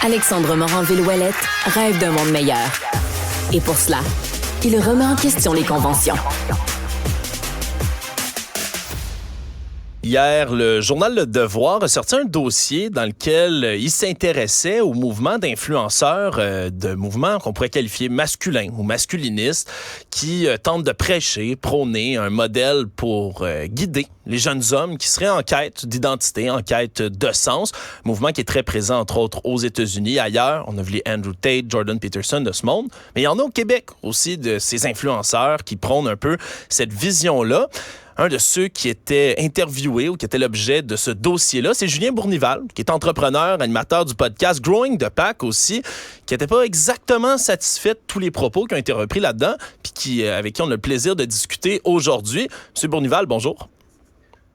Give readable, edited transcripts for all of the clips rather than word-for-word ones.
Alexandre Morin-Villouellette rêve d'un monde meilleur. Et pour cela, il remet en question les conventions. Hier, le journal Le Devoir a sorti un dossier dans lequel il s'intéressait au mouvement d'influenceurs, de mouvements qu'on pourrait qualifier masculins ou masculinistes, qui tentent de prêcher, prôner un modèle pour guider les jeunes hommes qui seraient en quête d'identité, en quête de sens. Mouvement qui est très présent, entre autres, aux États-Unis. Ailleurs, on a vu les Andrew Tate, Jordan Peterson de ce monde. Mais il y en a au Québec aussi, de ces influenceurs qui prônent un peu cette vision-là. Un de ceux qui était interviewé ou qui était l'objet de ce dossier-là, c'est Julien Bournival, qui est entrepreneur, animateur du podcast Growing the Pack aussi, qui n'était pas exactement satisfait de tous les propos qui ont été repris là-dedans, puis avec qui on a le plaisir de discuter aujourd'hui. Monsieur Bournival, bonjour.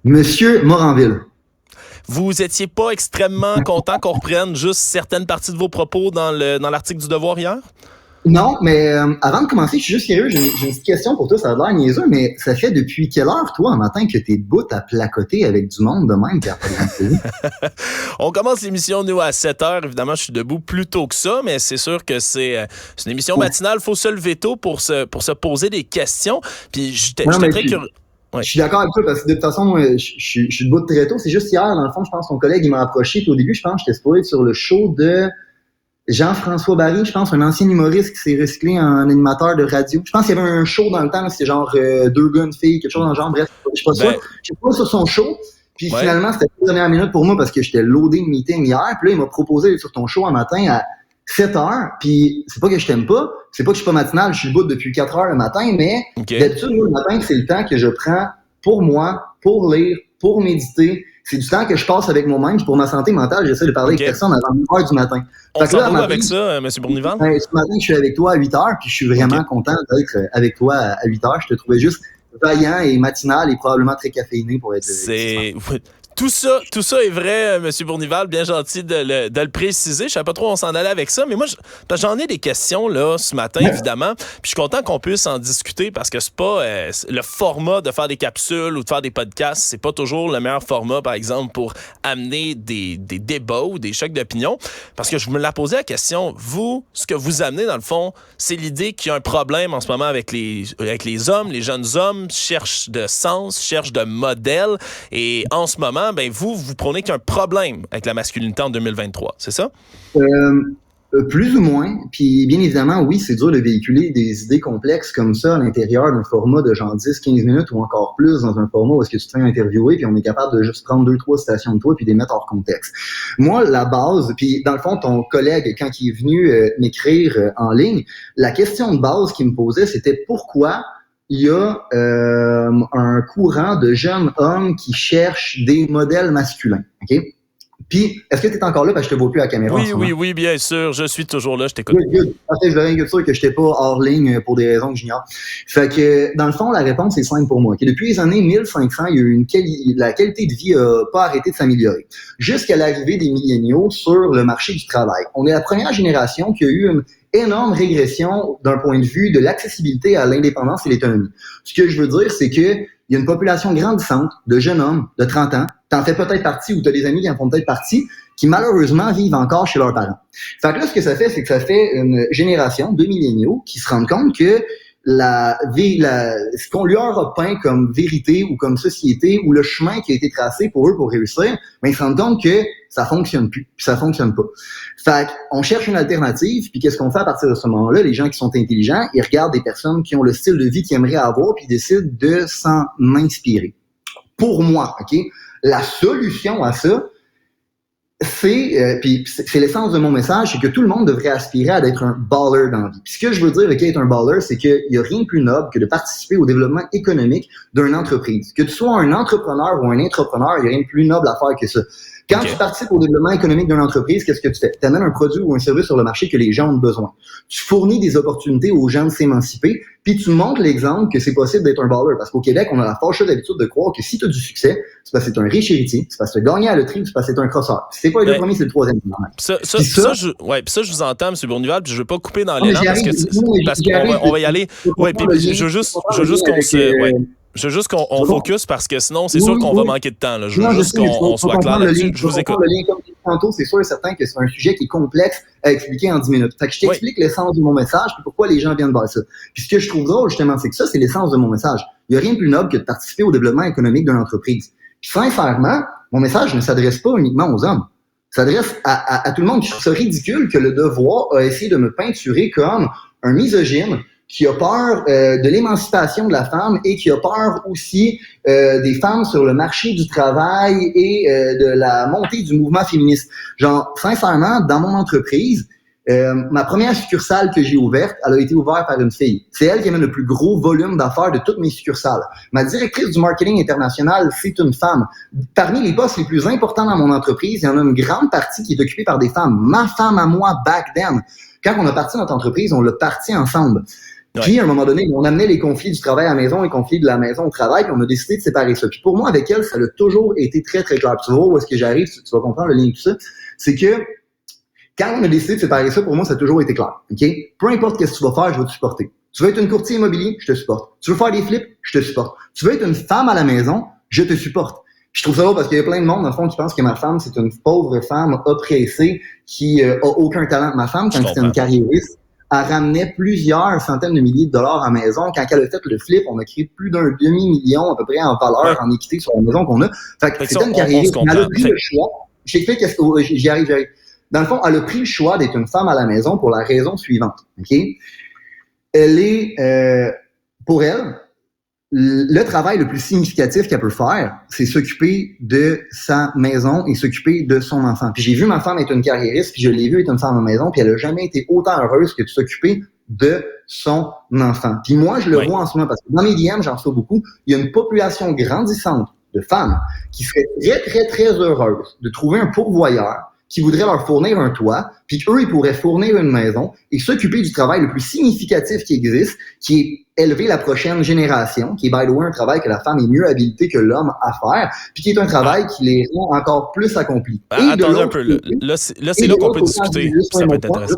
Monsieur Moranville. Vous étiez pas extrêmement content qu'on reprenne juste certaines parties de vos propos dans l'article du Devoir hier? Non, mais avant de commencer, je suis juste curieux, j'ai une petite question pour toi, ça a l'air niaiseux, mais ça fait depuis quelle heure, toi, un matin, que t'es debout à placoter avec du monde de même? On commence l'émission, nous, à 7h. Évidemment, je suis debout plus tôt que ça, mais c'est sûr que c'est une émission matinale. Il faut se lever tôt pour se poser des questions. Puis j'étais très curieux. Ouais. Je suis d'accord avec toi parce que de toute façon, moi, je suis debout très tôt. C'est juste hier, dans le fond, je pense que ton collègue, il m'a approché. Puis au début, je pense que j'étais supposé être sur le show de Jean-François Barry, je pense, un ancien humoriste qui s'est recyclé en animateur de radio. Je pense qu'il y avait un show dans le temps, c'était genre deux gars, une fille, quelque chose dans le genre. Bref, je sais pas ça. J'ai pas sur son show. Puis finalement, c'était la dernière minute pour moi parce que j'étais loadé de meeting hier. Puis là, il m'a proposé d'être sur ton show un matin à 7h. Puis c'est pas que je t'aime pas, c'est pas que je suis pas matinal, je suis debout depuis 4h le matin, mais d'habitude, moi, le matin, c'est le temps que je prends pour moi, pour lire, pour méditer. C'est du temps que je passe avec moi-même. Pour ma santé mentale, j'essaie de parler avec personne avant 9h du matin. On s'en va avec ça, M. Bournival? Ce matin, je suis avec toi à 8h, puis je suis vraiment content d'être avec toi à 8h. Je te trouvais juste vaillant et matinal et probablement très caféiné pour être... Tout ça est vrai, M. Bournival, bien gentil de le préciser. Je ne savais pas trop où on s'en allait avec ça, mais moi, j'en ai des questions là ce matin, évidemment. Puis je suis content qu'on puisse en discuter parce que c'est pas le format de faire des capsules ou de faire des podcasts, c'est pas toujours le meilleur format, par exemple, pour amener des débats ou des chocs d'opinion. Parce que je me la posais la question, vous, ce que vous amenez, dans le fond, c'est l'idée qu'il y a un problème en ce moment avec les hommes. Les jeunes hommes cherchent de sens, cherchent de modèles. Et en ce moment, ben vous prônez qu'il y a un problème avec la masculinité en 2023, c'est ça? Plus ou moins. Puis bien évidemment, oui, c'est dur de véhiculer des idées complexes comme ça à l'intérieur d'un format de genre 10-15 minutes ou encore plus dans un format où est-ce que tu te fais interviewer puis on est capable de juste prendre 2-3 citations de toi puis les mettre hors contexte. Moi, la base, puis dans le fond, ton collègue, quand il est venu m'écrire en ligne, la question de base qu'il me posait, c'était pourquoi il y a un courant de jeunes hommes qui cherchent des modèles masculins. OK? Puis, est-ce que tu es encore là parce que je te vois plus à la caméra? Oui, bien sûr. Je suis toujours là, je t'écoute. Good. Je voudrais être sûr que je n'étais pas hors ligne pour des raisons que j'ignore. Fait que, dans le fond, la réponse est simple pour moi. Okay? Depuis les années 1500, il y a eu la qualité de vie n'a pas arrêté de s'améliorer. Jusqu'à l'arrivée des milléniaux sur le marché du travail. On est la première génération qui a eu une énorme régression d'un point de vue de l'accessibilité à l'indépendance et l'autonomie. Ce que je veux dire, c'est que il y a une population grandissante de jeunes hommes de 30 ans, t'en fais peut-être partie ou t'as des amis qui en font peut-être partie, qui malheureusement vivent encore chez leurs parents. Fait que là, ce que ça fait, c'est que ça fait une génération de milléniaux qui se rendent compte que ce qu'on leur a peint comme vérité ou comme société ou le chemin qui a été tracé pour eux pour réussir, ben ils se rendent compte que ça fonctionne plus, puis ça fonctionne pas. Fait qu'on cherche une alternative, puis qu'est-ce qu'on fait à partir de ce moment-là? Les gens qui sont intelligents, ils regardent des personnes qui ont le style de vie qu'ils aimeraient avoir, puis ils décident de s'en inspirer. Pour moi, OK? La solution à ça, puis c'est l'essence de mon message, c'est que tout le monde devrait aspirer à être un baller dans la vie. Puis ce que je veux dire avec être un baller, c'est qu'il y a rien de plus noble que de participer au développement économique d'une entreprise. Que tu sois un entrepreneur ou un intrapreneur, il y a rien de plus noble à faire que ça. Quand tu participes au développement économique d'une entreprise, qu'est-ce que tu fais? Tu amènes un produit ou un service sur le marché que les gens ont besoin. Tu fournis des opportunités aux gens de s'émanciper, puis tu montres l'exemple que c'est possible d'être un baller. Parce qu'au Québec, on a la fâcheuse habitude de croire que si tu as du succès, c'est parce que tu es un riche héritier, c'est parce que tu as gagné à la loterie, c'est parce que tu es un crosseur. Si c'est pas les deux premiers, c'est le troisième. Ça, je vous entends, M. Bournival, puis je veux pas couper dans l'élan parce qu'on va y aller. Ouais, puis je veux juste qu'on se... Je veux juste qu'on focus parce que sinon, c'est sûr qu'on va manquer de temps. Là. Je veux juste qu'on soit clair là-dessus. Je vous écoute. tantôt, c'est sûr et certain que c'est un sujet qui est complexe à expliquer en 10 minutes. Fait que je t'explique l'essence de mon message et pourquoi les gens viennent voir ça. Puis ce que je trouve drôle, justement, c'est que ça, c'est l'essence de mon message. Il n'y a rien de plus noble que de participer au développement économique d'une entreprise. Puis sincèrement, mon message ne s'adresse pas uniquement aux hommes. Ça s'adresse à tout le monde. Je trouve ça ridicule que le Devoir a essayé de me peinturer comme un misogyne qui a peur de l'émancipation de la femme et qui a peur aussi des femmes sur le marché du travail et de la montée du mouvement féministe. Genre, sincèrement, dans mon entreprise, ma première succursale que j'ai ouverte, elle a été ouverte par une fille. C'est elle qui amène le plus gros volume d'affaires de toutes mes succursales. Ma directrice du marketing international, c'est une femme. Parmi les postes les plus importants dans mon entreprise, il y en a une grande partie qui est occupée par des femmes. Ma femme à moi, back then. Quand on a parti notre entreprise, on l'a parti ensemble. Puis, à un moment donné, on amenait les conflits du travail à la maison, les conflits de la maison au travail, puis on a décidé de séparer ça. Puis pour moi, avec elle, ça a toujours été très, très clair. Puis tu vas voir où est-ce que j'arrive, tu vas comprendre le lien de tout ça. C'est que quand on a décidé de séparer ça, pour moi, ça a toujours été clair. OK? Peu importe qu'est-ce que tu vas faire, je vais te supporter. Tu veux être une courtier immobilier, je te supporte. Tu veux faire des flips, je te supporte. Tu veux être une femme à la maison, je te supporte. Puis je trouve ça drôle parce qu'il y a plein de monde, dans le fond, qui pense que ma femme, c'est une pauvre femme oppressée qui a aucun talent. Ma femme, quand c'était une carriériste, elle ramenait plusieurs centaines de milliers de dollars à la maison. Quand elle a fait le flip, on a créé plus d'un demi-million à peu près en valeur, en équité sur la maison qu'on a. Fait que c'était une carriériste. Elle a pris le choix. J'explique j'y arrive. Dans le fond, elle a pris le choix d'être une femme à la maison pour la raison suivante. OK? Elle est, pour elle, le travail le plus significatif qu'elle peut faire, c'est s'occuper de sa maison et s'occuper de son enfant. Puis j'ai vu ma femme être une carriériste, puis je l'ai vue être une femme à la maison, puis elle a jamais été autant heureuse que de s'occuper de son enfant. Puis moi, je le vois en ce moment, parce que dans mes DM, j'en reçois beaucoup, il y a une population grandissante de femmes qui seraient très, très, très heureuses de trouver un pourvoyeur qui voudrait leur fournir un toit, puis qu'eux, ils pourraient fournir une maison et s'occuper du travail le plus significatif qui existe, qui est élever la prochaine génération, qui est, by the way, un travail que la femme est mieux habilitée que l'homme à faire, puis qui est un travail qui les rend encore plus accomplis. Attendez un peu, là, c'est là qu'on peut discuter, ça peut être intéressant.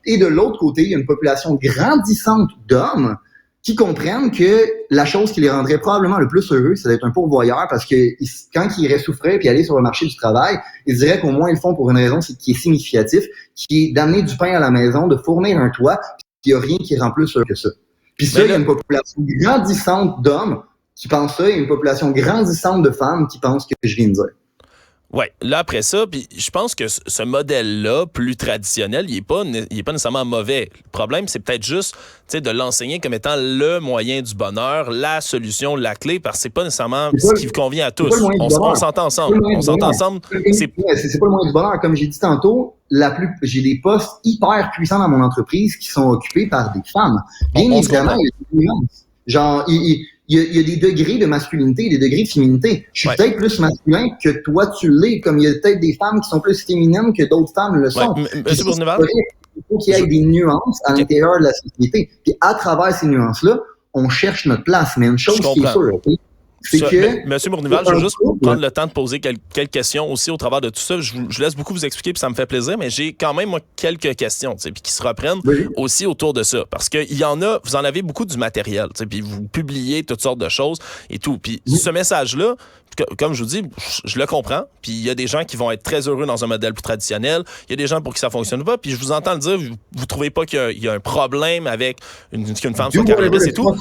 Et de l'autre côté, il y a une population grandissante d'hommes qui comprennent que la chose qui les rendrait probablement le plus heureux, c'est d'être un pourvoyeur, parce que quand ils iraient souffrir puis aller sur le marché du travail, ils diraient qu'au moins ils le font pour une raison qui est significative, qui est d'amener du pain à la maison, de fournir un toit, puis il n'y a rien qui rend plus heureux que ça. Puis ça, il y a une population grandissante d'hommes qui pensent ça, et une population grandissante de femmes qui pensent que je viens de dire. Oui, là, après ça, puis je pense que ce modèle-là, plus traditionnel, il est pas nécessairement mauvais. Le problème, c'est peut-être juste de l'enseigner comme étant le moyen du bonheur, la solution, la clé, parce que c'est pas nécessairement ce qui convient à tous. On s'entend ensemble. C'est pas le moyen du bonheur. Comme j'ai dit tantôt, j'ai des postes hyper puissants dans mon entreprise qui sont occupés par des femmes. Bien évidemment, il y a des nuances. Genre, il y a des degrés de masculinité et des degrés de féminité. Je suis peut-être plus masculin que toi tu l'es, comme il y a peut-être des femmes qui sont plus féminines que d'autres femmes le sont. Monsieur Bournival? Il faut qu'il y ait des nuances à l'intérieur de la société. Puis à travers ces nuances-là, on cherche notre place. Mais une chose qui est sûre, okay? Monsieur Bournival, je veux juste prendre le temps de poser quelques questions aussi au travers de tout ça. Je laisse beaucoup vous expliquer, puis ça me fait plaisir, mais j'ai quand même moi, quelques questions, puis qui se reprennent aussi autour de ça. Parce qu'il y en a, vous en avez beaucoup du matériel, puis vous publiez toutes sortes de choses et tout. Puis ce message-là, comme je vous dis, je le comprends. Puis il y a des gens qui vont être très heureux dans un modèle plus traditionnel. Il y a des gens pour qui ça fonctionne pas. Puis je vous entends le dire, vous trouvez pas qu'il y a un problème avec qu'une femme soit carriériste et tout.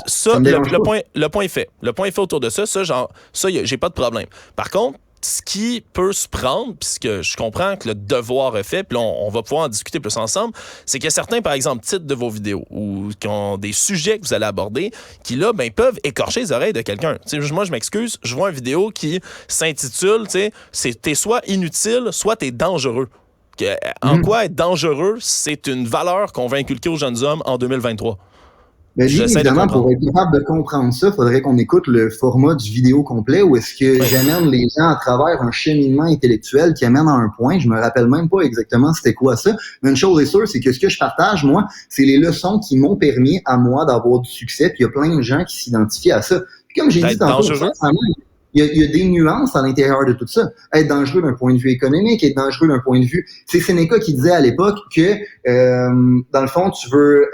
Ça, le point est fait. Le point est fait autour de ça. Ça, j'ai pas de problème. Par contre, ce qui peut se prendre, puisque je comprends que le Devoir est fait, puis là, on va pouvoir en discuter plus ensemble, c'est qu'il y a certains, par exemple, titres de vos vidéos ou qui ont des sujets que vous allez aborder qui, là, peuvent écorcher les oreilles de quelqu'un. Moi, je m'excuse, je vois une vidéo qui s'intitule, t'es soit inutile, soit t'es dangereux. En quoi être dangereux, c'est une valeur qu'on va inculquer aux jeunes hommes en 2023. Ben, évidemment, pour être capable de comprendre ça, il faudrait qu'on écoute le format du vidéo complet où est-ce que j'amène les gens à travers un cheminement intellectuel qui amène à un point. Je me rappelle même pas exactement c'était quoi ça. Mais une chose est sûre, c'est que ce que je partage, moi, c'est les leçons qui m'ont permis à moi d'avoir du succès. Puis il y a plein de gens qui s'identifient à ça. Puis comme j'ai dit tantôt, il y a des nuances à l'intérieur de tout ça. Être dangereux d'un point de vue économique, être dangereux d'un point de vue... C'est Sénéca qui disait à l'époque que, dans le fond, tu veux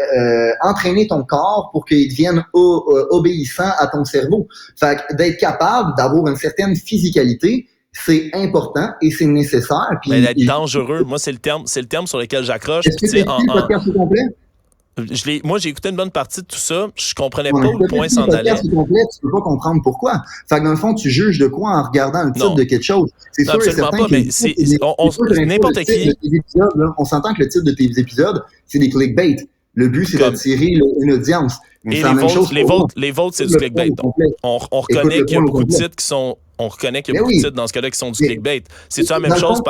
entraîner ton corps pour qu'il devienne obéissant à ton cerveau. Fait que d'être capable d'avoir une certaine physicalité, Oui. C'est important et c'est nécessaire. Puis, mais d'être dangereux, moi, c'est le terme sur lequel j'accroche. Est-ce que tu as écouté le podcast au complet? Moi, j'ai écouté une bonne partie de tout ça. Je comprenais Ouais, pas où le point s'en allait. Si complet, tu peux pas comprendre pourquoi. Fait que dans le fond, tu juges de quoi en regardant le titre de quelque chose. C'est sûr et certain pas, mais n'importe qui. On s'entend que le titre de tes épisodes, c'est des clickbait. Le but, c'est d'attirer une audience. Et les vôtres, c'est du clickbait. On reconnaît qu'il y a beaucoup de titres qui sont. On reconnaît qu'il y a beaucoup de titres dans ce cas-là qui sont du clickbait. C'est ça la même chose.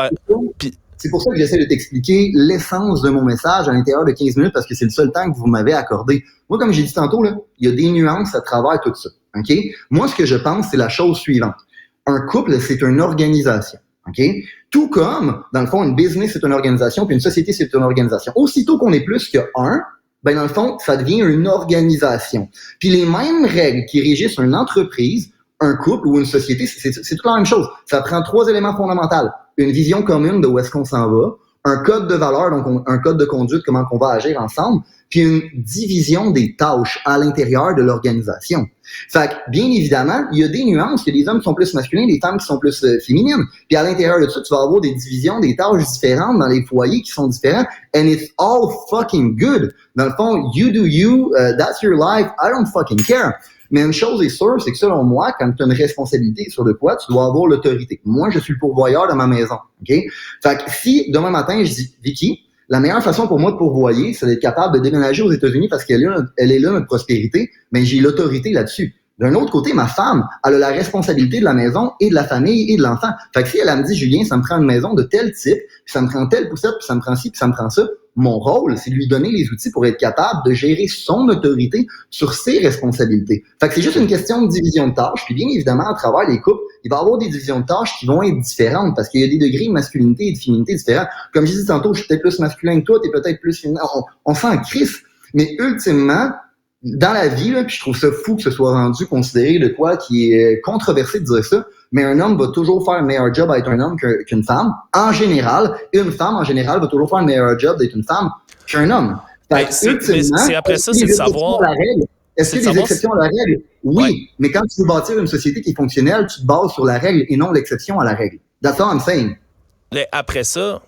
C'est pour ça que j'essaie de t'expliquer l'essence de mon message à l'intérieur de 15 minutes parce que c'est le seul temps que vous m'avez accordé. Moi, comme j'ai dit tantôt, là, il y a des nuances à travers tout ça. OK? Moi, ce que je pense, c'est la chose suivante. Un couple, c'est une organisation. OK? Tout comme, dans le fond, une business, c'est une organisation, puis une société, c'est une organisation. Aussitôt qu'on est plus qu'un, ben, dans le fond, ça devient une organisation. Puis les mêmes règles qui régissent une entreprise, un couple ou une société, c'est toute la même chose. Ça prend 3 éléments fondamentaux. Une vision commune de où est-ce qu'on s'en va, un code de valeur, donc un code de conduite, comment on va agir ensemble, puis une division des tâches à l'intérieur de l'organisation. Fait que, bien évidemment, il y a des nuances, il y a des hommes qui sont plus masculins, des femmes qui sont plus féminines, puis à l'intérieur de ça, tu vas avoir des divisions, des tâches différentes dans les foyers qui sont différents, and it's all fucking good. Dans le fond, you do you, that's your life, I don't fucking care. Mais une chose est sûre, c'est que selon moi, quand tu as une responsabilité sur de quoi, tu dois avoir l'autorité. Moi, je suis le pourvoyeur de ma maison. OK? Fait que si demain matin, je dis, Vicky, la meilleure façon pour moi de pourvoyer, c'est d'être capable de déménager aux États-Unis parce qu'elle est là, notre prospérité, mais j'ai l'autorité là-dessus. D'un autre côté, ma femme, elle a la responsabilité de la maison et de la famille et de l'enfant. Fait que si elle me dit, Julien, ça me prend une maison de tel type, puis ça me prend telle poussette, puis ça me prend ci, puis ça me prend ça, mon rôle, c'est de lui donner les outils pour être capable de gérer son autorité sur ses responsabilités. Fait que c'est juste une question de division de tâches. Puis bien évidemment, à travers les couples, il va y avoir des divisions de tâches qui vont être différentes parce qu'il y a des degrés de masculinité et de féminité différents. Comme je disais tantôt, je suis peut-être plus masculin que toi, t'es peut-être plus féminin. On s'en crisse. Mais ultimement, dans la vie, là, puis je trouve ça fou que ce soit rendu considéré de quoi qui est controversé de dire ça, mais un homme va toujours faire un meilleur job à être un homme qu'une femme, en général. Une femme, en général, va toujours faire un meilleur job d'être une femme qu'un homme. C'est après ça, c'est de savoir... Est-ce qu'il y a des exceptions à la règle? Oui, mais quand tu veux bâtir une société qui est fonctionnelle, tu te bases sur la règle et non l'exception à la règle. That's all I'm saying. Mais après ça,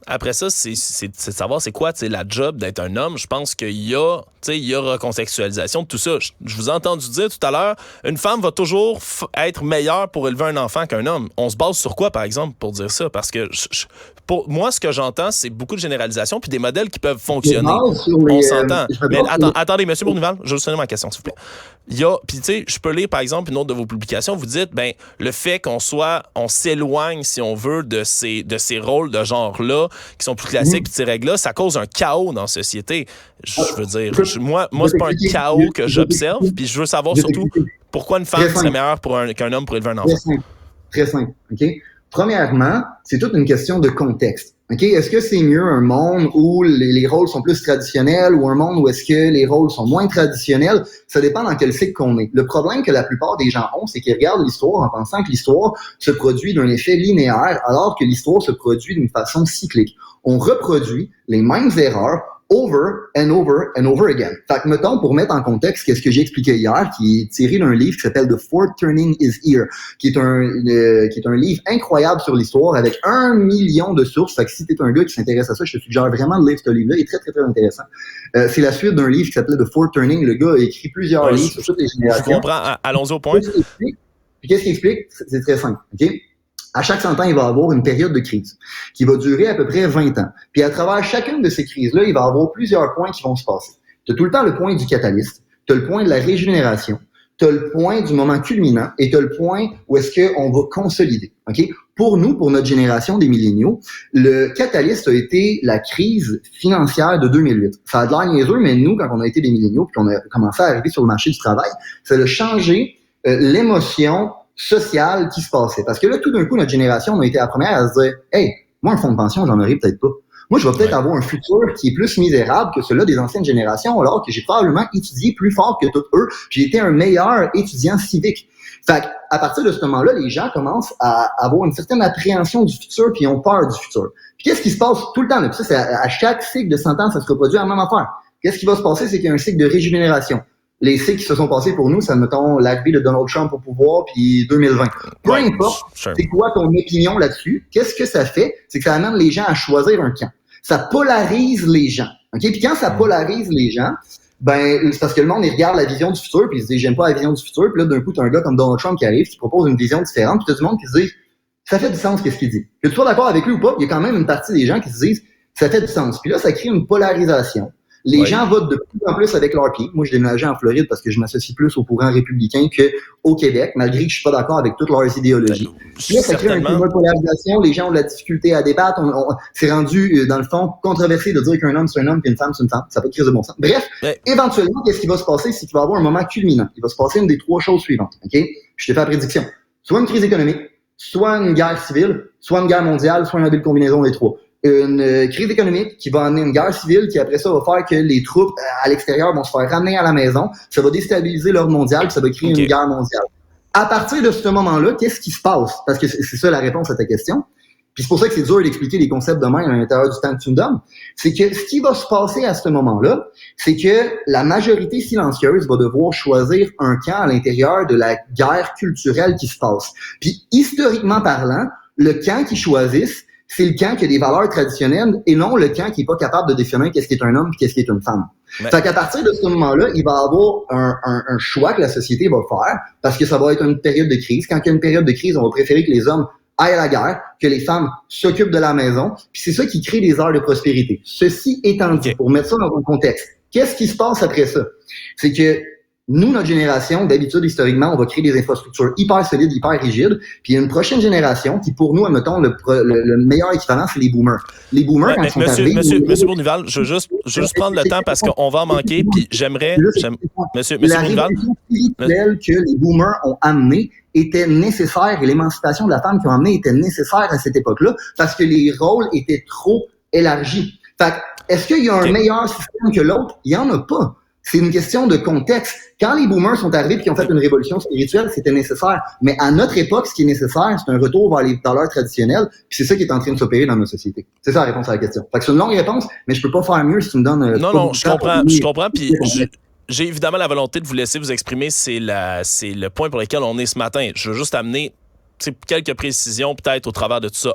c'est de savoir c'est quoi la job d'être un homme. Je pense qu'il y a recontextualisation de tout ça. Je vous ai entendu dire tout à l'heure, une femme va toujours être meilleure pour élever un enfant qu'un homme. On se base sur quoi, par exemple, pour dire ça? Parce que pour moi, ce que j'entends, c'est beaucoup de généralisations puis des modèles qui peuvent fonctionner. On s'entend. Mais attendez, M. Bournival, je vais vous donner ma question, s'il vous plaît. Puis tu sais, je peux lire, par exemple, une autre de vos publications. Vous dites, le fait on s'éloigne, si on veut, de ces rôles de genre-là, qui sont plus classiques, puis ces règles-là, ça cause un chaos dans la société. Je veux dire, moi c'est pas un chaos que j'observe, puis je veux savoir surtout pourquoi une femme serait meilleure qu'un homme pour élever un enfant. Très simple. OK? Premièrement, c'est toute une question de contexte. OK? Est-ce que c'est mieux un monde où les rôles sont plus traditionnels ou un monde où est-ce que les rôles sont moins traditionnels? Ça dépend dans quel cycle qu'on est. Le problème que la plupart des gens ont, c'est qu'ils regardent l'histoire en pensant que l'histoire se produit d'un effet linéaire alors que l'histoire se produit d'une façon cyclique. On reproduit les mêmes erreurs over and over and over again. Fait que, mettons, pour mettre en contexte qu'est-ce que j'ai expliqué hier, qui est tiré d'un livre qui s'appelle The Fourth Turning is Here, qui est un livre incroyable sur l'histoire avec 1 million de sources. Fait que si t'es un gars qui s'intéresse à ça, je te suggère vraiment de lire ce livre-là. Il est très, très, très intéressant. C'est la suite d'un livre qui s'appelait The Fourth Turning. Le gars a écrit plusieurs livres sur toutes les générations. Je comprends. Allons-y au point. Qu'est-ce qu'il explique? C'est très simple. OK? À chaque 100 ans, il va y avoir une période de crise qui va durer à peu près 20 ans. Puis à travers chacune de ces crises-là, il va y avoir plusieurs points qui vont se passer. Tu as tout le temps le point du catalyste, tu as le point de la régénération, tu as le point du moment culminant et tu as le point où est-ce qu'on va consolider. OK? Pour nous, pour notre génération des milléniaux, le catalyste a été la crise financière de 2008. Ça a de l'air niaiseux, mais nous, quand on a été des milléniaux puis qu'on a commencé à arriver sur le marché du travail, ça a changé l'émotion sociale qui se passait. Parce que là, tout d'un coup, notre génération, on a été la première à se dire « Hey, moi, un fonds de pension, j'en aurais peut-être pas. Moi, je vais peut-être avoir un futur qui est plus misérable que celui des anciennes générations, alors que j'ai probablement étudié plus fort que tous eux. J'ai été un meilleur étudiant civique. » Fait à partir de ce moment-là, les gens commencent à avoir une certaine appréhension du futur puis ils ont peur du futur. Puis qu'est-ce qui se passe tout le temps? Là? Puis ça, c'est à chaque cycle de 100 ans, ça se reproduit à la même affaire. Qu'est-ce qui va se passer? C'est qu'il y a un cycle de régénération. Les cycles qui se sont passés pour nous, ça mettons l'arrivée de Donald Trump au pouvoir puis 2020. Peu importe, c'est quoi ton opinion là-dessus, qu'est-ce que ça fait? C'est que ça amène les gens à choisir un camp. Ça polarise les gens. OK? Puis quand ça polarise les gens, ben c'est parce que le monde il regarde la vision du futur puis il se dit j'aime pas la vision du futur, puis là d'un coup t'as un gars comme Donald Trump qui arrive qui propose une vision différente, puis t'as du monde qui se dit ça fait du sens qu'est-ce qu'il dit. Que tu sois d'accord avec lui ou pas, il y a quand même une partie des gens qui se disent ça fait du sens. Puis là ça crée une polarisation. Les gens votent de plus en plus avec leur pied. Moi, je déménageais en Floride parce que je m'associe plus au courant républicain qu'au Québec, malgré que je suis pas d'accord avec toutes leurs idéologies. Puis là, ça crée un climat de polarisation. Les gens ont de la difficulté à débattre. C'est rendu, dans le fond, controversé de dire qu'un homme, c'est un homme, qu'une femme, c'est une femme. Ça peut créer de bon sens. Bref, éventuellement, qu'est-ce qui va se passer? C'est qu'il va y avoir un moment culminant. Il va se passer une des 3 choses suivantes. OK? Je te fais la prédiction. Soit une crise économique, soit une guerre civile, soit une guerre mondiale, soit une habile combinaison des 3. Une crise économique qui va amener une guerre civile qui après ça va faire que les troupes à l'extérieur vont se faire ramener à la maison, ça va déstabiliser l'ordre mondial, puis ça va créer une guerre mondiale. À partir de ce moment-là, qu'est-ce qui se passe? Parce que c'est ça la réponse à ta question. Puis c'est pour ça que c'est dur d'expliquer les concepts de même à l'intérieur du temps que tu me donnes. C'est que ce qui va se passer à ce moment-là, c'est que la majorité silencieuse va devoir choisir un camp à l'intérieur de la guerre culturelle qui se passe. Puis historiquement parlant, le camp qu'ils choisissent, c'est le camp qui a des valeurs traditionnelles et non le camp qui est pas capable de définir qu'est-ce qui est un homme et qu'est-ce qui est une femme. Fait qu'à partir de ce moment-là, il va y avoir un choix que la société va faire parce que ça va être une période de crise. Quand il y a une période de crise, on va préférer que les hommes aillent à la guerre, que les femmes s'occupent de la maison. Puis c'est ça qui crée des heures de prospérité. Ceci étant dit, pour mettre ça dans un contexte, qu'est-ce qui se passe après ça? C'est que nous, notre génération, d'habitude, historiquement, on va créer des infrastructures hyper solides, hyper rigides. Puis il y a une prochaine génération qui, pour nous, admettons, le meilleur équivalent, c'est les boomers. Les boomers, quand ils sont arrivés... Monsieur Bournival, je veux juste prendre le temps parce qu'on va en manquer. Puis j'aimerais... Monsieur Bournival... La révolution spirituelle que les boomers ont amenée était nécessaire et l'émancipation de la femme qu'ils ont amenée était nécessaire à cette époque-là parce que les rôles étaient trop élargis. Fait que, est-ce qu'il y a un meilleur système que l'autre? Il n'y en a pas. C'est une question de contexte. Quand les boomers sont arrivés et qu'ils ont fait une révolution spirituelle, c'était nécessaire. Mais à notre époque, ce qui est nécessaire, c'est un retour vers les valeurs traditionnelles. Puis c'est ça qui est en train de s'opérer dans nos sociétés. C'est ça la réponse à la question. Fait que c'est une longue réponse, mais je peux pas faire mieux si tu me donnes... Non, je comprends. Puis j'ai évidemment la volonté de vous laisser vous exprimer. C'est le point pour lequel on est ce matin. Je veux juste amener quelques précisions peut-être au travers de tout ça.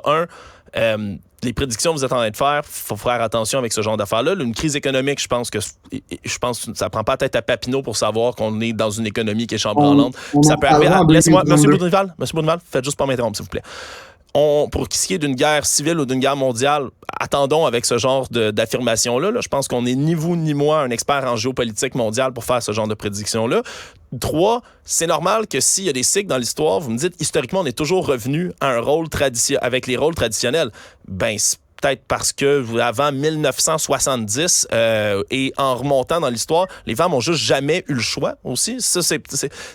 Les prédictions que vous êtes en train de faire, il faut faire attention avec ce genre d'affaires-là. Une crise économique, je pense que ça prend pas tête à Papineau pour savoir qu'on est dans une économie qui est chambranlante. Ça peut arriver. Laissez-moi, Monsieur Bournival, faites juste pas m'interrompre, s'il vous plaît. Pour ce qui est d'une guerre civile ou d'une guerre mondiale, attendons avec ce genre d'affirmation-là. Je pense qu'on n'est ni vous ni moi un expert en géopolitique mondiale pour faire ce genre de prédiction-là. 3, c'est normal que s'il y a des cycles dans l'histoire, vous me dites, historiquement, on est toujours revenu à un rôle avec les rôles traditionnels. Ben, c'est peut-être parce que avant 1970 et en remontant dans l'histoire, les femmes ont juste jamais eu le choix aussi. Ça, tu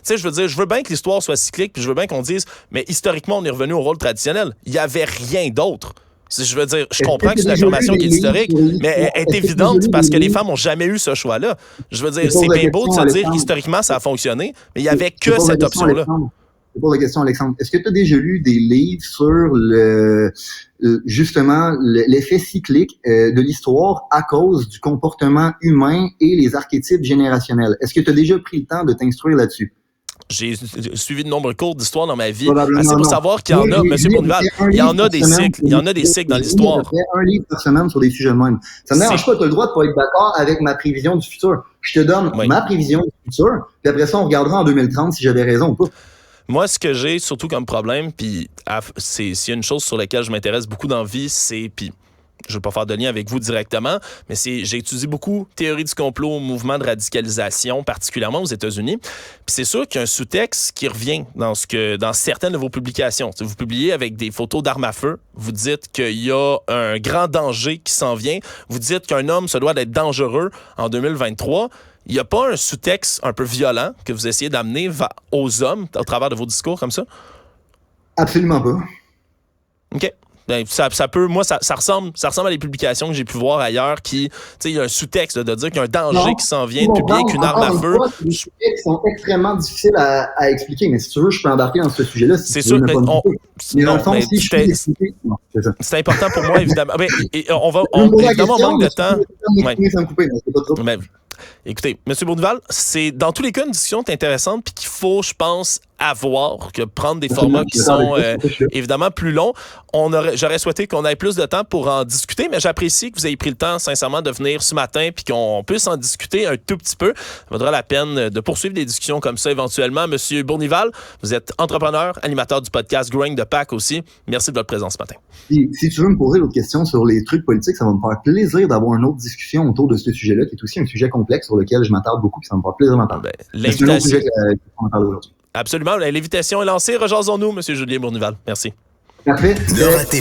sais, je veux dire, je veux bien que l'histoire soit cyclique, puis je veux bien qu'on dise, mais historiquement, on est revenu au rôle traditionnel. Il y avait rien d'autre. Je veux dire, je comprends que c'est une affirmation qui est historique, mais elle est évidente parce que les femmes n'ont jamais eu ce choix-là. Je veux dire, c'est bien beau de se dire historiquement ça a fonctionné, mais il n'y avait que cette option-là. Je pose la question, Alexandre. Est-ce que tu as déjà lu des livres sur justement l'effet cyclique de l'histoire à cause du comportement humain et les archétypes générationnels? Est-ce que tu as déjà pris le temps de t'instruire là-dessus? J'ai suivi de nombreux cours d'histoire dans ma vie. C'est pour savoir qu'il y en a, M. Bournival, il y en a des cycles. Il y en a des cycles dans l'histoire. Un livre par semaine sur des sujets de même. Ça ne me dérange pas, tu as le droit de ne pas être d'accord avec ma prévision du futur. Je te donne ma prévision du futur, puis après ça, on regardera en 2030 si j'avais raison ou pas. Moi, ce que j'ai surtout comme problème, puis s'il y a une chose sur laquelle je m'intéresse beaucoup dans la vie, c'est... Puis je ne veux pas faire de lien avec vous directement, mais j'ai étudié beaucoup théorie du complot, mouvement de radicalisation, particulièrement aux États-Unis. Puis c'est sûr qu'il y a un sous-texte qui revient dans certaines de vos publications. Vous publiez avec des photos d'armes à feu. Vous dites qu'il y a un grand danger qui s'en vient. Vous dites qu'un homme se doit d'être dangereux en 2023. Il n'y a pas un sous-texte un peu violent que vous essayez d'amener aux hommes au travers de vos discours comme ça? Absolument pas. OK. Ben, ça peut, moi, ça ressemble à des publications que j'ai pu voir ailleurs qui, tu sais, il y a un sous-texte de dire qu'il y a un danger qui s'en vient de publier qu'une arme à feu. Les sous-textes sont extrêmement difficiles à expliquer, mais si tu veux, je peux embarquer dans ce sujet-là. C'est sûr, c'est important pour moi, évidemment. Évidemment, on manque de temps. Écoutez, M. Bournival, c'est dans tous les cas une discussion intéressante puis qu'il faut, je pense, avoir, que prendre des formats qui sont évidemment plus longs. J'aurais souhaité qu'on ait plus de temps pour en discuter, mais j'apprécie que vous ayez pris le temps, sincèrement, de venir ce matin puis qu'on puisse en discuter un tout petit peu. Ça vaudra la peine de poursuivre des discussions comme ça éventuellement. Monsieur Bournival, vous êtes entrepreneur, animateur du podcast Growing the Pack aussi. Merci de votre présence ce matin. Si tu veux me poser d'autres questions sur les trucs politiques, ça va me faire plaisir d'avoir une autre discussion autour de ce sujet-là, qui est aussi un sujet complexe sur lequel je m'attarde beaucoup, puis ça me fait plaisir d'en parler. C'est un autre sujet qu'on va parler aujourd'hui. Absolument. L'invitation est lancée. Rejaisons-nous, M. Julien Bournival. Merci. Parfait. Ne ratez